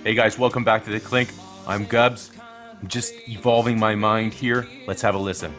Hey guys, welcome back to The Clink. I'm Gubs. I'm just evolving my mind here. Let's have a listen.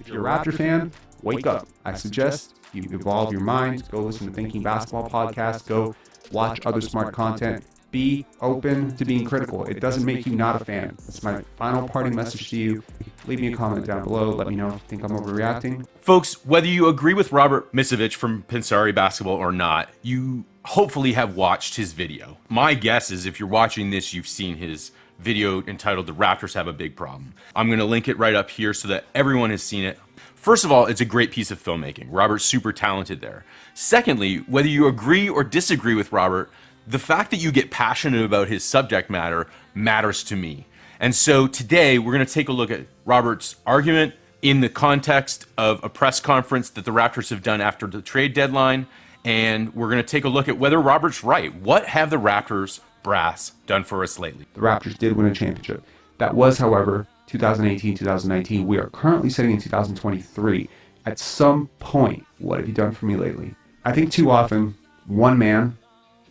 If you're a Raptor fan, wake up. I suggest you evolve your mind, go listen to Thinking Basketball podcast, go watch other smart content, be open to being critical. It doesn't make you not a fan. That's my final parting message to you. Leave me a comment down below. Let me know if you think I'm overreacting. Folks, whether you agree with Robert Misovic from Pensare Basketball or not, you hopefully have watched his video. My guess is if you're watching this, you've seen his video entitled The Raptors Have a Big Problem. I'm going to link it right up here so that everyone has seen it. First of all, it's a great piece of filmmaking. Robert's super talented there. Secondly, whether you agree or disagree with Robert, the fact that you get passionate about his subject matter matters to me. And so today we're going to take a look at Robert's argument in the context of a press conference that the Raptors have done after the trade deadline. And we're going to take a look at whether Robert's right. What have the Raptors brass done for us lately? The Raptors did win a championship. That was, however, 2018, 2019. We are currently sitting in 2023. At some point, what have you done for me lately? I think too often, one man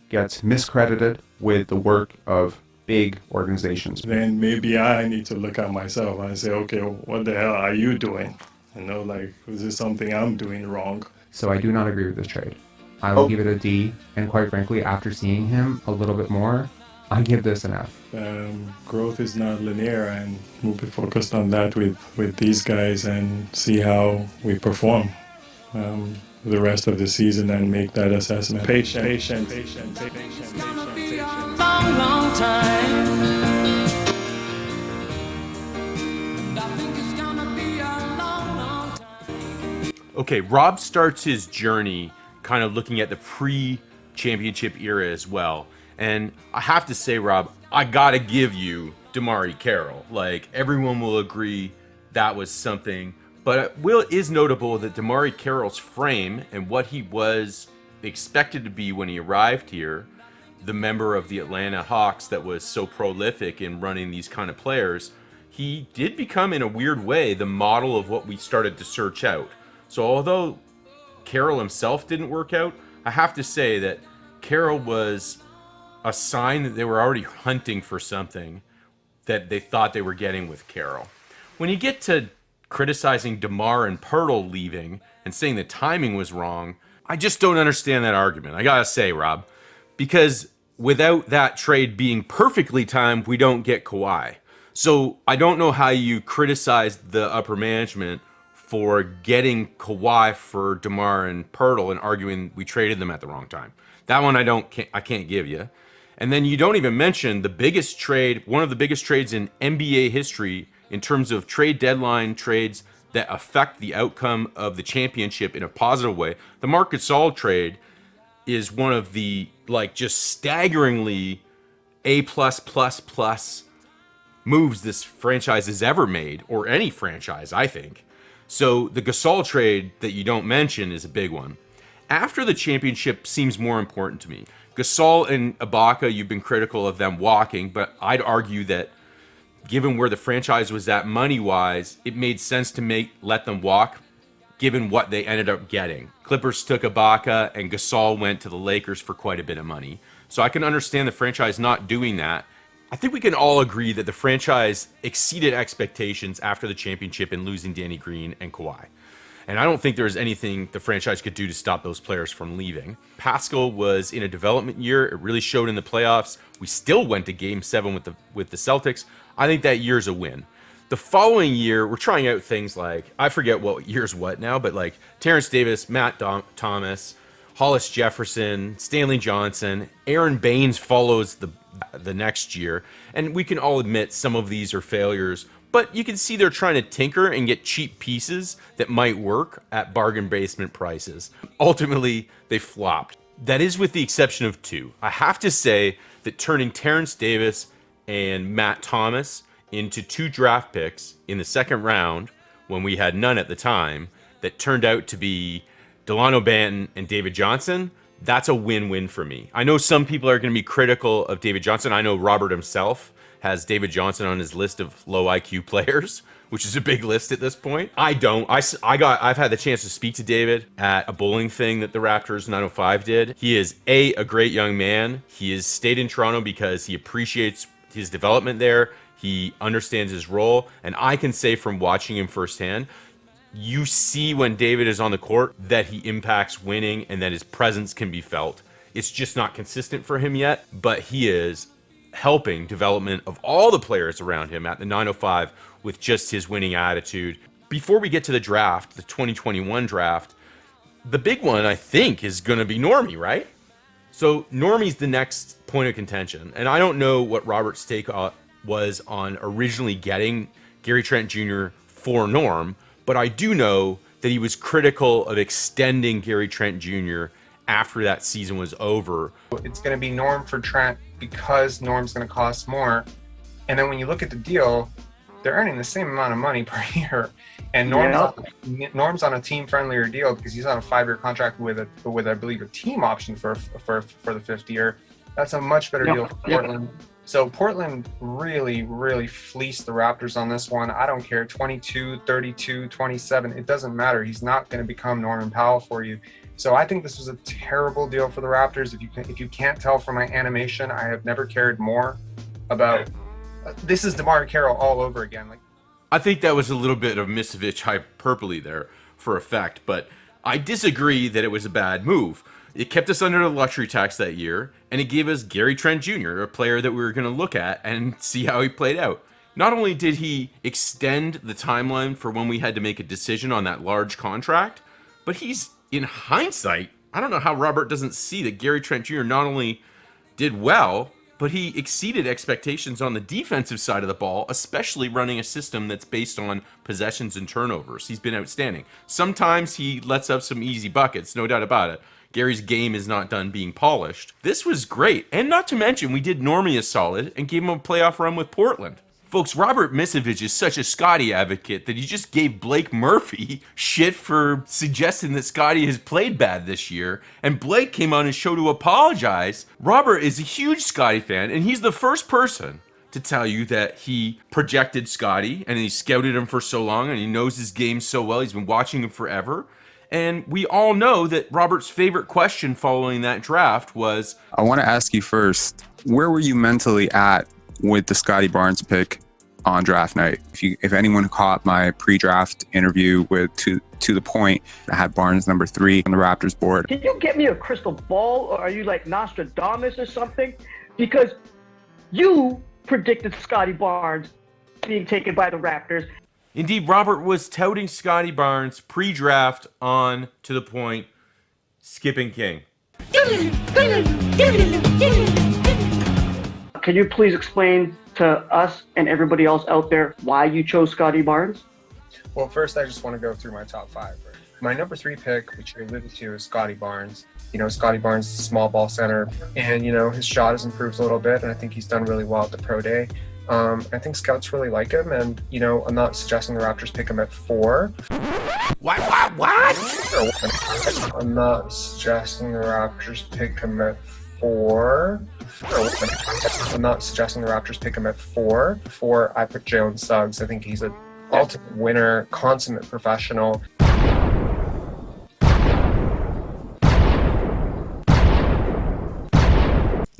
gets miscredited with the work of big organizations. Then maybe I need to look at myself and say, okay, what the hell are you doing? You know, like, is this something I'm doing wrong? So I do not agree with this trade. I will give it a D, and quite frankly, after seeing him a little bit more, I give this an F. Growth is not linear, and we'll be focused on that with these guys and see how we perform the rest of the season and make that assessment. Patience. Long time. Okay, Rob starts his journey kind of looking at the pre-championship era as well. And I have to say, Rob, I gotta give you DeMar Carroll. Like, everyone will agree that was something. But it is notable that DeMar Carroll's frame and what he was expected to be when he arrived here, the member of the Atlanta Hawks that was so prolific in running these kind of players, he did become, in a weird way, the model of what we started to search out. So although Carroll himself didn't work out, I have to say that Carroll was a sign that they were already hunting for something that they thought they were getting with Carroll. When you get to criticizing DeMar and Poeltl leaving and saying the timing was wrong, I just don't understand that argument. I gotta say, Rob, because without that trade being perfectly timed, we don't get Kawhi. So I don't know how you criticize the upper management for getting Kawhi for DeMar and Poeltl and arguing we traded them at the wrong time. That one I can't give you. And then you don't even mention the biggest trade, one of the biggest trades in NBA history in terms of trade deadline trades that affect the outcome of the championship in a positive way. The Marc Gasol trade is one of the, like, just staggeringly A+++ moves this franchise has ever made, or any franchise, I think. So the Gasol trade that you don't mention is a big one. After the championship seems more important to me. Gasol and Ibaka, you've been critical of them walking, but I'd argue that given where the franchise was at money-wise, it made sense to let them walk, given what they ended up getting. Clippers took Ibaka, and Gasol went to the Lakers for quite a bit of money. So I can understand the franchise not doing that. I think we can all agree that the franchise exceeded expectations after the championship in losing Danny Green and Kawhi. And I don't think there's anything the franchise could do to stop those players from leaving. Pascal was in a development year. It really showed in the playoffs. We still went to Game 7 with the Celtics. I think that year's a win. The following year, we're trying out things like, I forget what year's what now, but like Terrence Davis, Matt Thomas, Hollis Jefferson, Stanley Johnson, Aaron Baines follows the next year. And we can all admit some of these are failures, but you can see they're trying to tinker and get cheap pieces that might work at bargain basement prices. Ultimately, they flopped. That is with the exception of two. I have to say that turning Terrence Davis and Matt Thomas into 2 draft picks in the second round, when we had none at the time, that turned out to be Delano Banton and David Johnson, that's a win-win for me. I know some people are going to be critical of David Johnson. I know Robert himself has David Johnson on his list of low IQ players, which is a big list at this point. I don't. I've had the chance to speak to David at a bowling thing that the Raptors 905 did. He is a great young man. He has stayed in Toronto because he appreciates his development there. He understands his role, and I can say from watching him firsthand, you see when David is on the court that he impacts winning and that his presence can be felt. It's just not consistent for him yet, but he is helping development of all the players around him at the 905 with just his winning attitude. Before we get to the draft, the 2021 draft, the big one I think is going to be Normie, right? So Normie's the next point of contention, and I don't know what Robert's take was on originally getting Gary Trent Jr. for Norm, but I do know that he was critical of extending Gary Trent Jr. after that season was over. It's going to be Norm for Trent because Norm's going to cost more. And then when you look at the deal, they're earning the same amount of money per year. And Norm's on a team-friendlier deal because he's on a 5-year contract with I believe a team option for the 5th year. That's a much better deal for Portland. So Portland really, really fleeced the Raptors on this one. I don't care, 22, 32, 27. It doesn't matter. He's not going to become Norman Powell for you. So I think this was a terrible deal for the Raptors. If you can't tell from my animation, I have never cared more about. This is DeMar Carroll all over again. I think that was a little bit of Misovic hyperbole there for effect, but I disagree that it was a bad move. It kept us under the luxury tax that year, and it gave us Gary Trent Jr., a player that we were going to look at and see how he played out. Not only did he extend the timeline for when we had to make a decision on that large contract, but he's, in hindsight, I don't know how Robert doesn't see that Gary Trent Jr. not only did well, but he exceeded expectations on the defensive side of the ball, especially running a system that's based on possessions and turnovers. He's been outstanding. Sometimes he lets up some easy buckets, no doubt about it. Gary's game is not done being polished. This was great. And not to mention, we did Normie a solid and gave him a playoff run with Portland. Folks, Robert Misovic is such a Scottie advocate that he just gave Blake Murphy shit for suggesting that Scottie has played bad this year, and Blake came on his show to apologize. Robert is a huge Scottie fan, and he's the first person to tell you that he projected Scottie, and he scouted him for so long, and he knows his game so well, he's been watching him forever. And we all know that Robert's favorite question following that draft was, I want to ask you first, where were you mentally at with the Scottie Barnes pick on draft night? If anyone caught my pre-draft interview with to the point, I had Barnes number 3 on the Raptors board. Can you get me a crystal ball, or are you like Nostradamus or something? Because you predicted Scottie Barnes being taken by the Raptors. Indeed, Robert was touting Scottie Barnes pre-draft on to the point, skipping king. Can you please explain to us and everybody else out there why you chose Scottie Barnes? Well, first, I just want to go through my top 5. Right? My number 3 pick, which you alluded to, is Scottie Barnes. Scottie Barnes is a small ball center, and, his shot has improved a little bit, and I think he's done really well at the pro day. I think scouts really like him, and, I'm not suggesting the Raptors pick him at 4. What? I'm not suggesting the Raptors pick him at 4. I'm not suggesting the Raptors pick him at 4. 4, I put Jalen Suggs. I think he's an ultimate winner, consummate professional.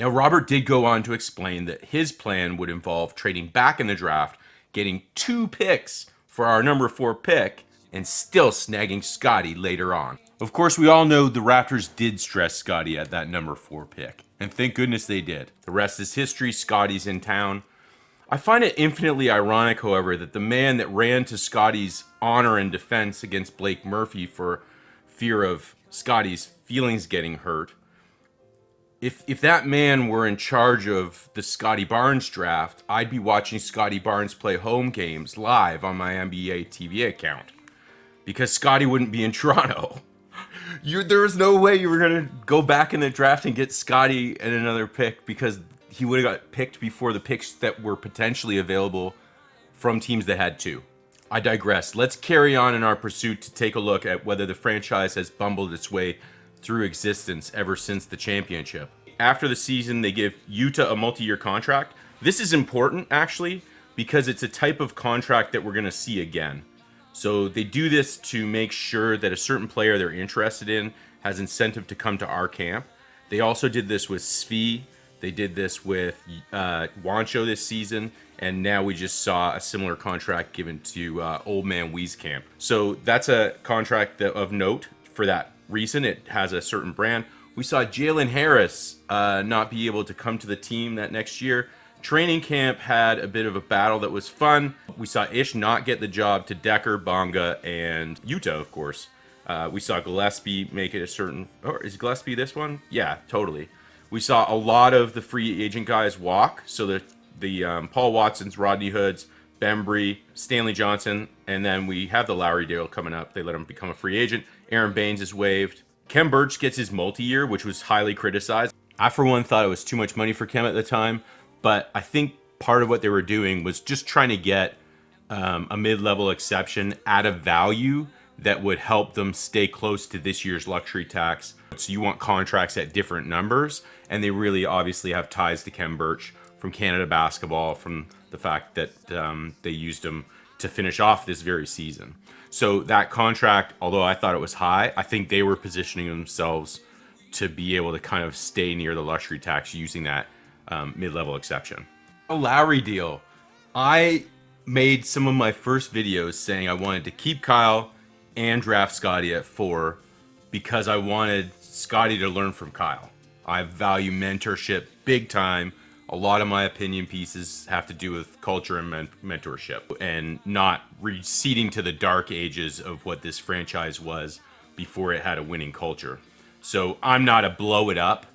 Now, Robert did go on to explain that his plan would involve trading back in the draft, getting 2 picks for our number 4 pick, and still snagging Scottie later on. Of course, we all know the Raptors did stress Scottie at that number 4 pick, and thank goodness they did. The rest is history. Scottie's in town. I find it infinitely ironic, however, that the man that ran to Scottie's honor and defense against Blake Murphy for fear of Scottie's feelings getting hurt, if that man were in charge of the Scottie Barnes draft, I'd be watching Scottie Barnes play home games live on my NBA TV account, because Scottie wouldn't be in Toronto. There was no way you were going to go back in the draft and get Scottie and another pick, because he would have got picked before the picks that were potentially available from teams that had 2. I digress. Let's carry on in our pursuit to take a look at whether the franchise has bumbled its way through existence ever since the championship. After the season, they give Utah a multi-year contract. This is important, actually, because it's a type of contract that we're going to see again. So they do this to make sure that a certain player they're interested in has incentive to come to our camp. They also did this with Svi. They did this with Juancho this season. And now we just saw a similar contract given to old man Wieskamp. So that's a contract of note for that reason. It has a certain brand. We saw Jalen Harris not be able to come to the team that next year. Training camp had a bit of a battle that was fun. We saw Ish not get the job to Decker, Bonga, and Utah, of course. We saw Gillespie make it a certain... Or is Gillespie this one? Yeah, totally. We saw a lot of the free agent guys walk. So the Paul Watsons, Rodney Hoods, Bembry, Stanley Johnson, and then we have the Lowry deal coming up. They let him become a free agent. Aaron Baines is waived. Khem Birch gets his multi-year, which was highly criticized. I, for one, thought it was too much money for Khem at the time. But I think part of what they were doing was just trying to get a mid-level exception at a value that would help them stay close to this year's luxury tax. So you want contracts at different numbers, and they really obviously have ties to Khem Birch from Canada Basketball, from the fact that they used him to finish off this very season. So that contract, although I thought it was high, I think they were positioning themselves to be able to kind of stay near the luxury tax using that mid-level exception. A Lowry deal. I made some of my first videos saying I wanted to keep Kyle and draft Scottie at 4 because I wanted Scottie to learn from Kyle. I value mentorship big time. A lot of my opinion pieces have to do with culture and mentorship and not receding to the dark ages of what this franchise was before it had a winning culture. So I'm not a blow it up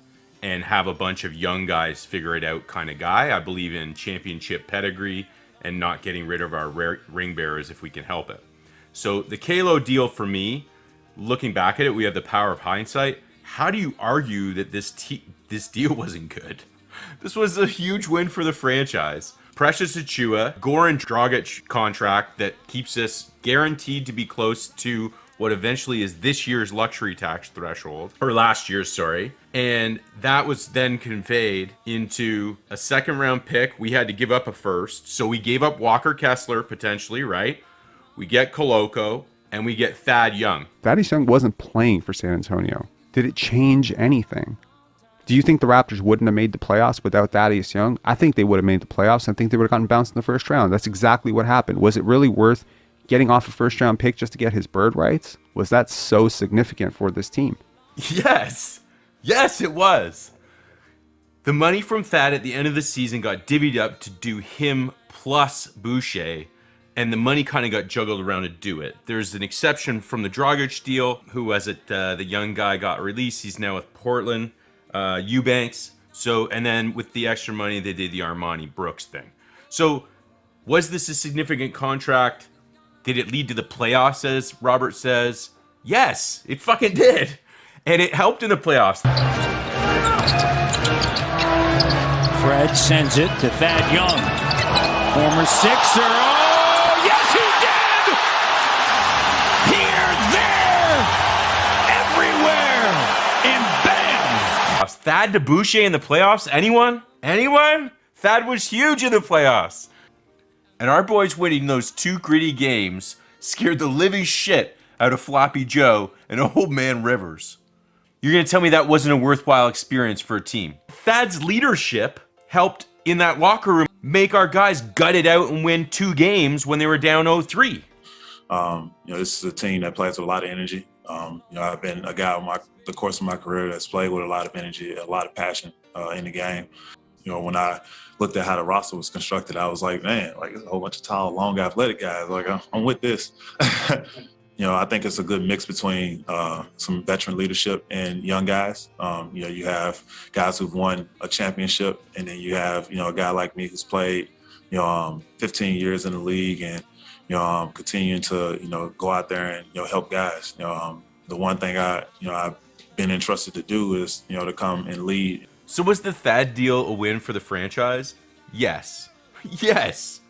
and have a bunch of young guys figure it out kind of guy. I believe in championship pedigree and not getting rid of our ring bearers if we can help it. So the Kalo deal for me, looking back at it, we have the power of hindsight. How do you argue that this deal wasn't good? This was a huge win for the franchise. Precious Achua, Goran Dragic contract that keeps us guaranteed to be close to what eventually is this year's luxury tax threshold, or last year's, sorry. And that was then conveyed into a second round pick. We had to give up a first. So we gave up Walker Kessler potentially, right? We get Koloko and we get Thad Young. Thaddeus Young wasn't playing for San Antonio. Did it change anything? Do you think the Raptors wouldn't have made the playoffs without Thaddeus Young? I think they would have made the playoffs. I think they would have gotten bounced in the first round. That's exactly what happened. Was it really worth getting off a first round pick just to get his bird rights? Was that so significant for this team? Yes. Yes, it was. The money from Thad at the end of the season got divvied up to do him plus Boucher, and the money kind of got juggled around to do it. There's an exception from the Dragic deal, who was it, the young guy got released. He's now with Portland, Eubanks. So, and then with the extra money, they did the Armani Brooks thing. So was this a significant contract? Did it lead to the playoffs, as Robert says? Yes, it fucking did. And it helped in the playoffs. Fred sends it to Thad Young. Former Sixer. Oh, yes, he did! Here, there, everywhere, and bam! Thad to Boucher in the playoffs? Anyone? Anyone? Thad was huge in the playoffs. And our boys winning those 2 gritty games scared the living shit out of Floppy Joe and old man Rivers. You're going to tell me that wasn't a worthwhile experience for a team? Thad's leadership helped in that locker room make our guys gut it out and win 2 games when they were down 0-3. This is a team that plays with a lot of energy. I've been a guy on the course of my career that's played with a lot of energy, a lot of passion in the game. When I looked at how the roster was constructed, I was like, man, like, it's a whole bunch of tall, long, athletic guys. Like, I'm with this. I think it's a good mix between some veteran leadership and young guys. You have guys who've won a championship, and then you have, a guy like me who's played, 15 years in the league and, continuing to, go out there and, help guys. The one thing I've been entrusted to do is, to come and lead. So was the Thad deal a win for the franchise? Yes. Yes.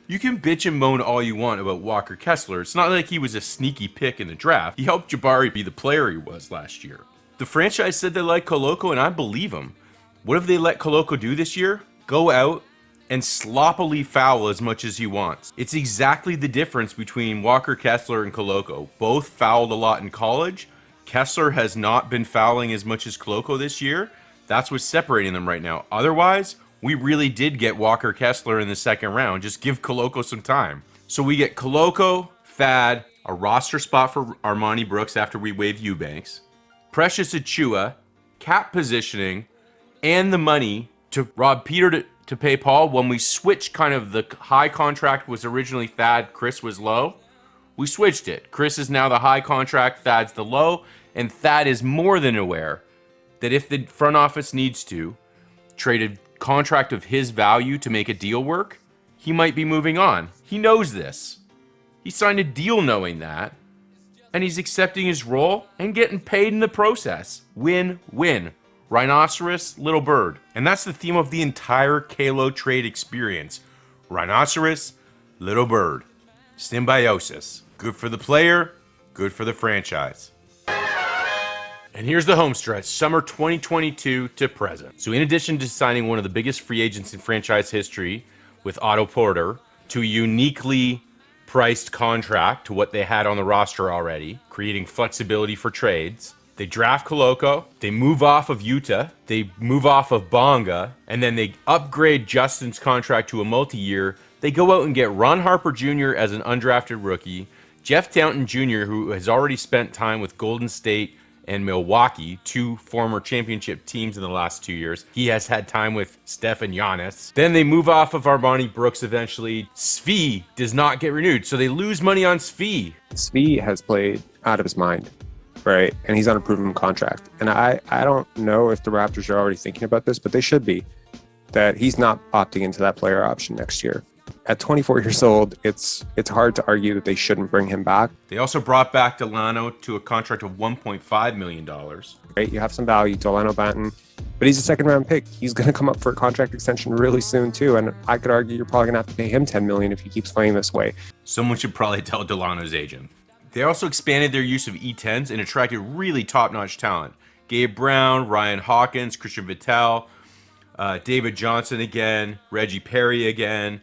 You can bitch and moan all you want about Walker Kessler. It's not like he was a sneaky pick in the draft. He helped Jabari be the player he was last year. The franchise said they like Koloko, and I believe him. What have they let Koloko do this year? Go out and sloppily foul as much as he wants. It's exactly the difference between Walker Kessler and Koloko. Both fouled a lot in college. Kessler has not been fouling as much as Koloko this year. That's what's separating them right now. Otherwise, we really did get Walker Kessler in the second round. Just give Koloko some time. So we get Koloko, Thad, a roster spot for Armani Brooks after we waive Eubanks, Precious Achiuwa, cap positioning, and the money to rob Peter to pay Paul. When we switched kind of the high contract was originally Thad, Chris was low. We switched it. Chris is now the high contract, Thad's the low, and Thad is more than aware that if the front office needs to trade a contract of his value to make a deal work, he might be moving on. He knows this. He signed a deal knowing that, and he's accepting his role and getting paid in the process. Win-win. Rhinoceros, little bird. And that's the theme of the entire Kalo trade experience. Rhinoceros, little bird. Symbiosis. Good for the player, good for the franchise. And here's the home stretch, summer 2022 to present. So in addition to signing one of the biggest free agents in franchise history with Otto Porter to a uniquely priced contract to what they had on the roster already, creating flexibility for trades, they draft Koloko, they move off of Utah, they move off of Bonga, and then they upgrade Justin's contract to a multi-year. They go out and get Ron Harper Jr. as an undrafted rookie, Jeff Taunton Jr., who has already spent time with Golden State and Milwaukee, two former championship teams in the last 2 years. He has had time with Steph and Giannis. Then they move off of Armani Brooks eventually. Svi does not get renewed, so they lose money on Svi. Svi has played out of his mind, right? And he's on a proven contract. And I don't know if the Raptors are already thinking about this, but they should be, that he's not opting into that player option next year. At 24 years old, it's hard to argue that they shouldn't bring him back. They also brought back Delano to a contract of $1.5 million. Right, you have some value, Delano Banton, but he's a second-round pick. He's going to come up for a contract extension really soon, too. And I could argue you're probably going to have to pay him $10 million if he keeps playing this way. Someone should probably tell Delano's agent. They also expanded their use of E10s and attracted really top-notch talent. Gabe Brown, Ryan Hawkins, Christian Vitale, David Johnson again, Reggie Perry again,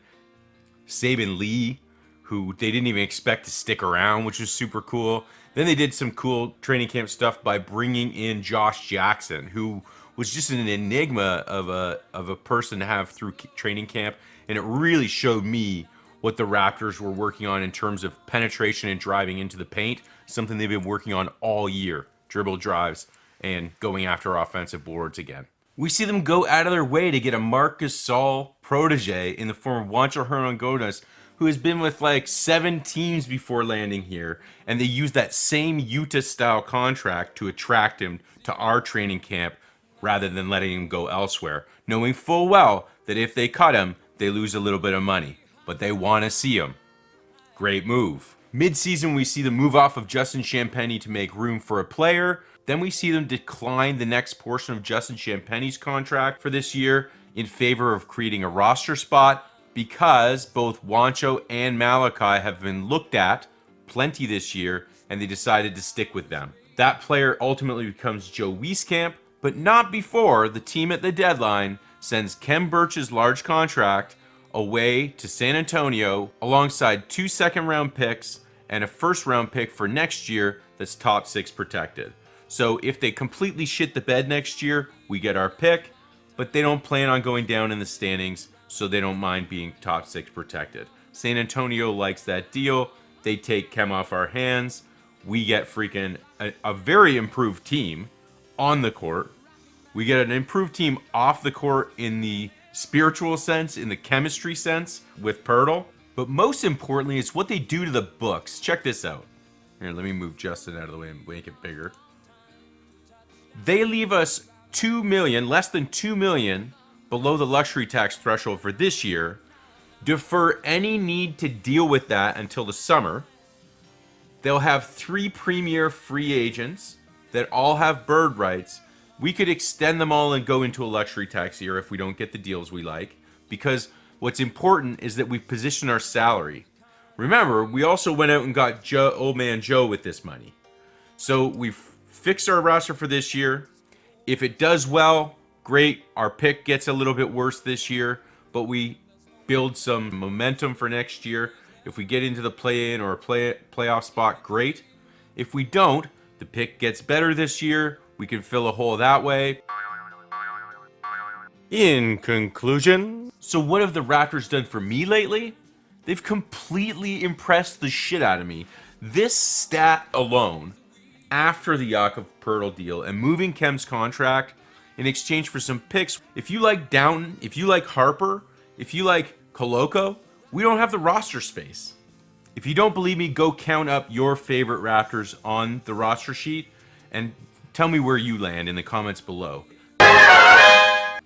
Saban Lee, who they didn't even expect to stick around, which was super cool. Then they did some cool training camp stuff by bringing in Josh Jackson, who was just an enigma of a person to have through training camp, and it really showed me what the Raptors were working on in terms of penetration and driving into the paint, something they've been working on all year, dribble drives and going after offensive boards again. We see them go out of their way to get a Marc Gasol protege in the form of Juancho Hernangomez, who has been with like 7 teams before landing here, and they use that same Utah-style contract to attract him to our training camp rather than letting him go elsewhere, knowing full well that if they cut him, they lose a little bit of money, but they want to see him. Great move. Mid-season, we see them move off of Justin Champagnie to make room for a player. Then we see them decline the next portion of Justin Champagnie's contract for this year in favor of creating a roster spot because both Juancho and Malachi have been looked at plenty this year, and they decided to stick with them. That player ultimately becomes Joe Wieskamp, but not before the team at the deadline sends Khem Birch's large contract away to San Antonio alongside 2 second-round picks and a first-round pick for next year that's top 6 protected. So if they completely shit the bed next year, we get our pick, but they don't plan on going down in the standings, so they don't mind being top 6 protected. San Antonio likes that deal. They take Khem off our hands. We get freaking a very improved team on the court. We get an improved team off the court in the spiritual sense, in the chemistry sense with Poeltl. But most importantly, it's what they do to the books. Check this out. Here, let me move Justin out of the way and make it bigger. They leave us $2 million, less than $2 million, below the luxury tax threshold for this year. Defer any need to deal with that until the summer. They'll have 3 premier free agents that all have bird rights. We could extend them all and go into a luxury tax year if we don't get the deals we like, because what's important is that we position our salary. Remember, we also went out and got old man Joe with this money. So we've fixed our roster for this year. If it does well, great. Our pick gets a little bit worse this year, but we build some momentum for next year. If we get into the play-in or a playoff spot, great. If we don't, the pick gets better this year. We can fill a hole that way. In conclusion, so what have the Raptors done for me lately? They've completely impressed the shit out of me. This stat alone, after the Wieskamp Poeltl deal and moving Khem's contract in exchange for some picks, if you like Downton, if you like Harper, if you like Koloko, we don't have the roster space. If you don't believe me, go count up your favorite Raptors on the roster sheet and tell me where you land in the comments below.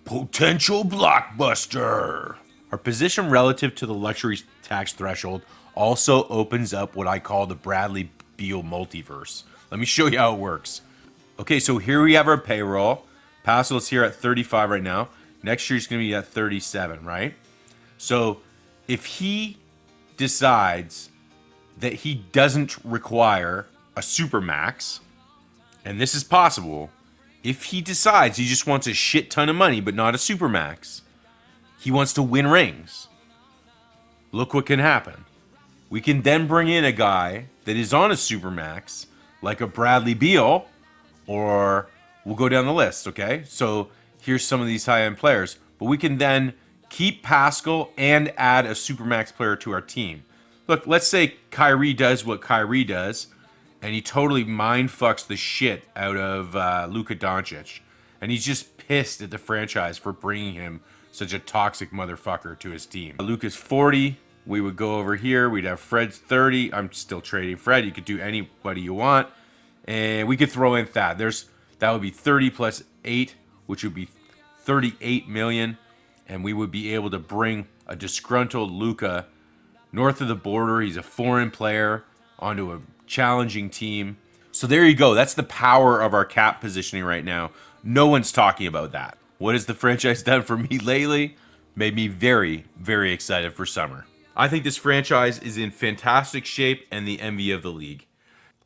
Potential blockbuster. Our position relative to the luxury tax threshold also opens up what I call the Bradley Beal multiverse. Let me show you how it works. Okay, so here we have our payroll. Pascals here at 35 right now. Next year he's going to be at 37, right? So if he decides that he doesn't require a supermax, and this is possible, if he decides he just wants a shit ton of money but not a supermax, he wants to win rings, look what can happen. We can then bring in a guy that is on a supermax, like a Bradley Beal, or we'll go down the list, okay? So here's some of these high-end players, but we can then keep Pascal and add a supermax player to our team. Look, let's say Kyrie does what Kyrie does, and he totally mind fucks the shit out of Luka Doncic, and he's just pissed at the franchise for bringing him such a toxic motherfucker to his team. Luka's 40. We would go over here. We'd have Fred's 30. I'm still trading Fred. You could do anybody you want, and we could throw in Thad. That would be 30 plus 8, which would be 38 million, and we would be able to bring a disgruntled Luka north of the border. He's a foreign player onto a challenging team. So there you go. That's the power of our cap positioning right now. No one's talking about that. What has the franchise done for me lately? Made me very, very excited for summer. I think this franchise is in fantastic shape and the envy of the league.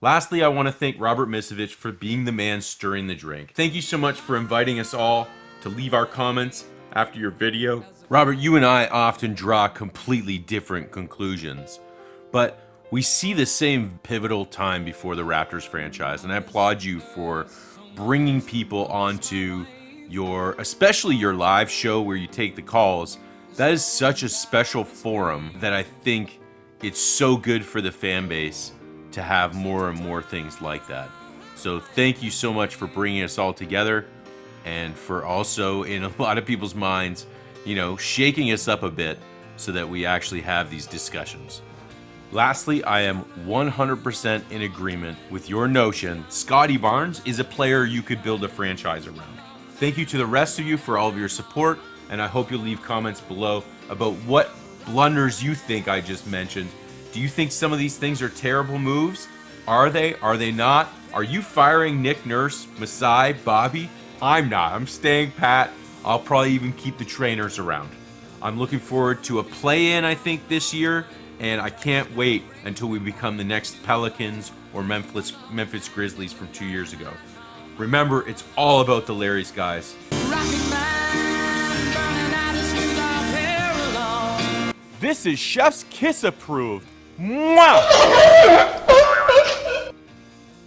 Lastly, I want to thank Robert Misovic for being the man stirring the drink. Thank you so much for inviting us all to leave our comments after your video. Robert, you and I often draw completely different conclusions, but we see the same pivotal time before the Raptors franchise, and I applaud you for bringing people onto especially your live show where you take the calls. That is such a special forum that I think it's so good for the fan base to have more and more things like that. So thank you so much for bringing us all together, and for also, in a lot of people's minds, shaking us up a bit so that we actually have these discussions. Lastly, I am 100% in agreement with your notion Scottie Barnes is a player you could build a franchise around. Thank you to the rest of you for all of your support, and I hope you'll leave comments below about what blunders you think I just mentioned. Do you think some of these things are terrible moves? Are they? Are they not? Are you firing Nick Nurse, Masai, Bobby? I'm not. I'm staying pat. I'll probably even keep the trainers around. I'm looking forward to a play-in, I think, this year, and I can't wait until we become the next Pelicans or Memphis Grizzlies from 2 years ago. Remember, it's all about the Larrys, guys. This is Chef's Kiss approved. Mwah!